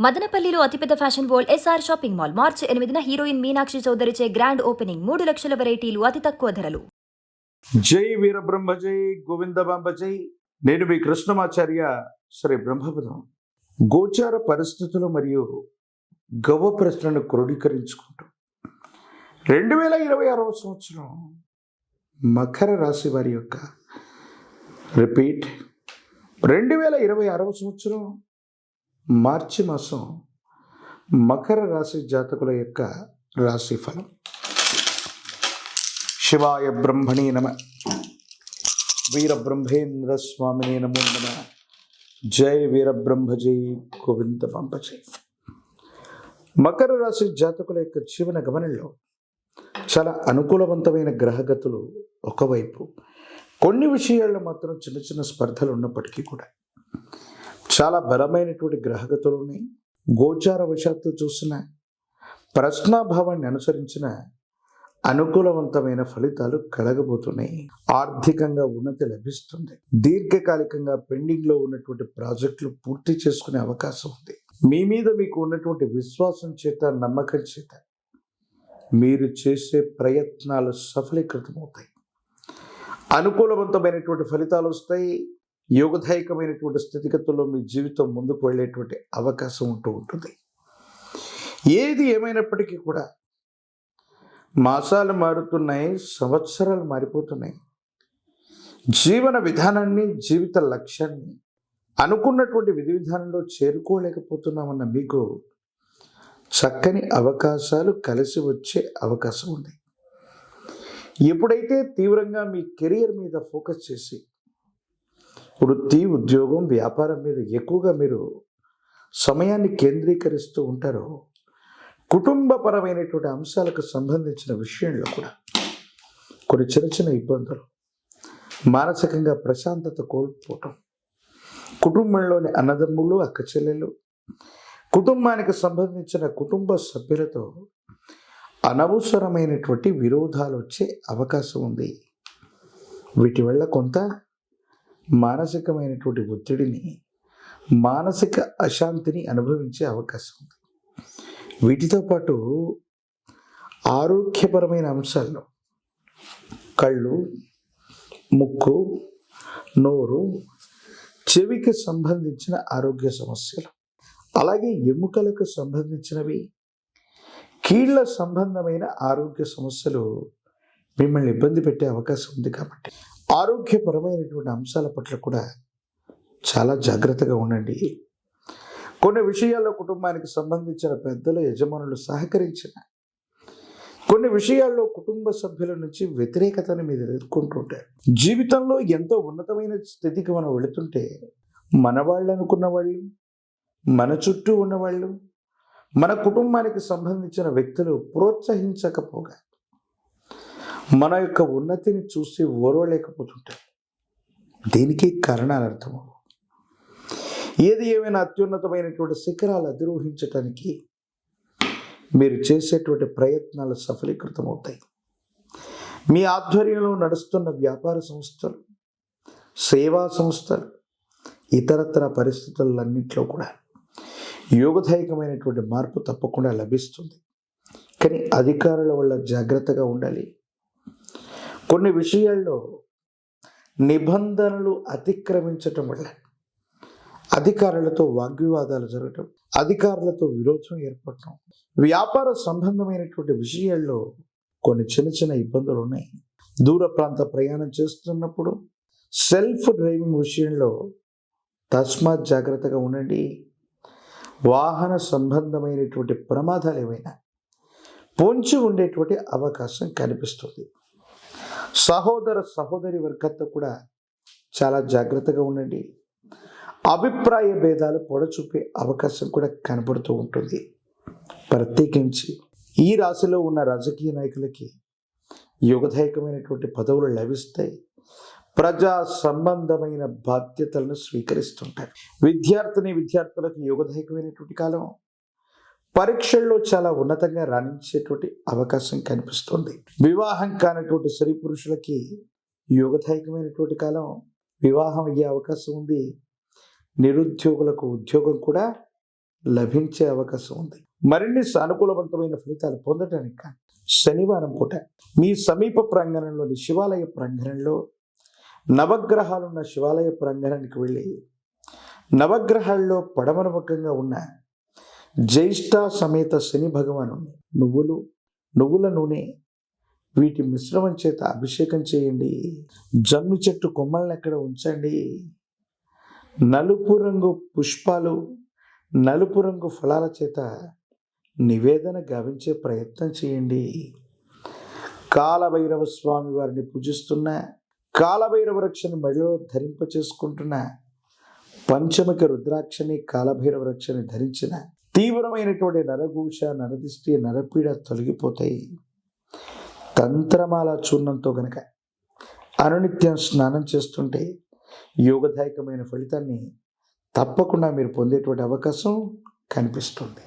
మదనపల్లిలో అతిపెద్ద fashion world SR shopping mall March 8న హీరోయిన్ మీనాక్షి చౌదరిచే గ్రాండ్ ఓపెనింగ్ 3 లక్షల వెరైటీలు అతి తక్కువ ధరలు. జై వీరబ్రహ్మ జై గోవిందబాంబ జై. నేను మీ కృష్ణమాచార్య శ్రీ బ్రహ్మపదం. గోచార పరిస్థితులు మరియు గవ్వ ప్రశ్నను క్రోడీకరించుకుంటూ 2026వ సంవత్సరం మకర రాశి వారి యొక్క రిపీట్ 2026వ సంవత్సరం మార్చి మాసం మకర రాశి జాతకుల యొక్క రాశి ఫలం. శివాయ బ్రహ్మణే నమ, వీరబ్రహ్మేంద్ర స్వామినే నమో నమ. జై వీరబ్రహ్మ జై గోవిందబాంబ జై. మకర రాశి జాతకుల యొక్క జీవన గమనంలో చాలా అనుకూలవంతమైన గ్రహగతులు ఒకవైపు, కొన్ని విషయాల్లో మాత్రం చిన్న చిన్న స్పర్ధలు ఉన్నప్పటికీ కూడా చాలా బలమైనటువంటి గ్రహగతులు ఉన్నాయి. గోచార వశాత్తు చూసిన ప్రశ్నాభావాన్ని అనుసరించిన అనుకూలవంతమైన ఫలితాలు కలగబోతున్నాయి. ఆర్థికంగా ఉన్నతి లభిస్తుంది. దీర్ఘకాలికంగా పెండింగ్లో ఉన్నటువంటి ప్రాజెక్టులు పూర్తి చేసుకునే అవకాశం ఉంది. మీ మీద మీకు ఉన్నటువంటి విశ్వాసం చేత, నమ్మకం చేత మీరు చేసే ప్రయత్నాలు సఫలీకృతమవుతాయి. అనుకూలవంతమైనటువంటి ఫలితాలు వస్తాయి. యోగదాయకమైనటువంటి స్థితిగతుల్లో మీ జీవితం ముందుకు వెళ్ళేటువంటి అవకాశం ఉంటుంది. ఏది ఏమైనప్పటికీ కూడా మాసాలు మారుతున్నాయి, సంవత్సరాలు మారిపోతున్నాయి. జీవన విధానాన్ని, జీవిత లక్ష్యాన్ని అనుకున్నటువంటి విధి విధానంలో చేరుకోలేకపోతున్నామన్న మీకు చక్కని అవకాశాలు కలిసి వచ్చే అవకాశం ఉంది. ఎప్పుడైతే తీవ్రంగా మీ కెరియర్ మీద ఫోకస్ చేసి వృత్తి, ఉద్యోగం, వ్యాపారం మీద ఎక్కువగా మీరు సమయాన్ని కేంద్రీకరిస్తూ ఉంటారో, కుటుంబపరమైనటువంటి అంశాలకు సంబంధించిన విషయంలో కూడా కొన్ని చిన్న చిన్న ఇబ్బందులు, మానసికంగా ప్రశాంతత కోల్పోవటం, కుటుంబంలోని అన్నదమ్ములు, అక్క చెల్లెలు, కుటుంబానికి సంబంధించిన కుటుంబ సభ్యులతో అనవసరమైనటువంటి విరోధాలు వచ్చే అవకాశం ఉంది. వీటి వల్ల కొంత మానసికమైనటువంటి ఒత్తిడిని, మానసిక అశాంతిని అనుభవించే అవకాశం ఉంది. వీటితో పాటు ఆరోగ్యపరమైన అంశాల్లో కళ్ళు, ముక్కు, నోరు, చెవికి సంబంధించిన ఆరోగ్య సమస్యలు, అలాగే ఎముకలకు సంబంధించినవి, కీళ్ల సంబంధమైన ఆరోగ్య సమస్యలు మిమ్మల్ని ఇబ్బంది పెట్టే అవకాశం ఉంది. కాబట్టి ఆరోగ్యపరమైనటువంటి అంశాల పట్ల కూడా చాలా జాగ్రత్తగా ఉండండి. కొన్ని విషయాల్లో కుటుంబానికి సంబంధించిన పెద్దలు, యజమానులు సహకరించిన, కొన్ని విషయాల్లో కుటుంబ సభ్యుల నుంచి వ్యతిరేకతను మీరు ఎదుర్కొంటుంటారు. జీవితంలో ఎంతో ఉన్నతమైన స్థితికి మనం వెళుతుంటే మన వాళ్ళు అనుకున్న వాళ్ళు, మన చుట్టూ ఉన్నవాళ్ళు, మన కుటుంబానికి సంబంధించిన వ్యక్తులు ప్రోత్సహించకపోగా మన యొక్క ఉన్నతిని చూసి ఓర్వలేకపోతుంటారు. దీనికి కారణాలు అర్థం. ఏది ఏమైనా అత్యున్నతమైనటువంటి శిఖరాలు అధిరోహించటానికి మీరు చేసేటువంటి ప్రయత్నాలు సఫలీకృతమవుతాయి. మీ ఆధ్వర్యంలో నడుస్తున్న వ్యాపార సంస్థలు, సేవా సంస్థలు, ఇతరత్ర పరిస్థితులన్నింటిలో కూడా యోగదాయకమైనటువంటి మార్పు తప్పకుండా లభిస్తుంది. కానీ అధికారుల వల్ల జాగ్రత్తగా ఉండాలి. కొన్ని విషయాల్లో నిబంధనలు అతిక్రమించటం వల్ల అధికారులతో వాగ్వివాదాలు జరగటం, అధికారులతో విరోధం ఏర్పడటం, వ్యాపార సంబంధమైనటువంటి విషయాల్లో కొన్ని చిన్న చిన్న ఇబ్బందులు ఉన్నాయి. దూర ప్రాంత ప్రయాణం చేస్తున్నప్పుడు సెల్ఫ్ డ్రైవింగ్ విషయంలో తస్మాత్ జాగ్రత్తగా ఉండండి. వాహన సంబంధమైనటువంటి ప్రమాదాలు ఏవైనా పొంచి ఉండేటువంటి అవకాశం కనిపిస్తుంది. సహోదర సహోదరి వర్గంతో కూడా చాలా జాగ్రత్తగా ఉండండి. అభిప్రాయ భేదాలు పొడచూపే అవకాశం కూడా కనబడుతూ ఉంటుంది. ప్రత్యేకించి ఈ రాశిలో ఉన్న రాజకీయ నాయకులకి యోగదాయకమైనటువంటి పదవులు లభిస్తాయి. ప్రజా సంబంధమైన బాధ్యతలను స్వీకరిస్తుంటారు. విద్యార్థులకు యోగదాయకమైనటువంటి కాలం. పరీక్షల్లో చాలా ఉన్నతంగా రాణించేటువంటి అవకాశం కనిపిస్తుంది. వివాహం కానటువంటి స్త్రీ పురుషులకి యోగదాయకమైనటువంటి కాలం. వివాహం అయ్యే అవకాశం ఉంది. నిరుద్యోగులకు ఉద్యోగం కూడా లభించే అవకాశం ఉంది. మరిన్ని సానుకూలవంతమైన ఫలితాలు పొందడానికి కానీ శనివారం పూట మీ సమీప ప్రాంగణంలోని శివాలయ ప్రాంగణంలో నవగ్రహాలున్న శివాలయ ప్రాంగణానికి వెళ్ళి నవగ్రహాల్లో పడమర ముఖంగా ఉన్న జ్యేష్ఠ సమేత శని భగవాను నువ్వుల నూనె వీటి మిశ్రమం చేత అభిషేకం చేయండి. జమ్మి చెట్టు కొమ్మల్ని అక్కడ ఉంచండి. నలుపు రంగు పుష్పాలు, నలుపు రంగు ఫలాల చేత నివేదన గావించే ప్రయత్నం చేయండి. కాలభైరవ స్వామి వారిని పూజిస్తున్న, కాలభైరవ రక్షని మెడలో ధరింప చేసుకుంటున్న, పంచముఖ రుద్రాక్షని కాలభైరవ రక్షని ధరించిన తీవ్రమైనటువంటి నరఘోష, నరదిష్టి, నరపీడ తొలగిపోతాయి. తంత్రమాల చూర్ణంతో గనక అనునిత్యం స్నానం చేస్తుంటే యోగదాయకమైన ఫలితాన్ని తప్పకుండా మీరు పొందేటువంటి అవకాశం కనిపిస్తుంది.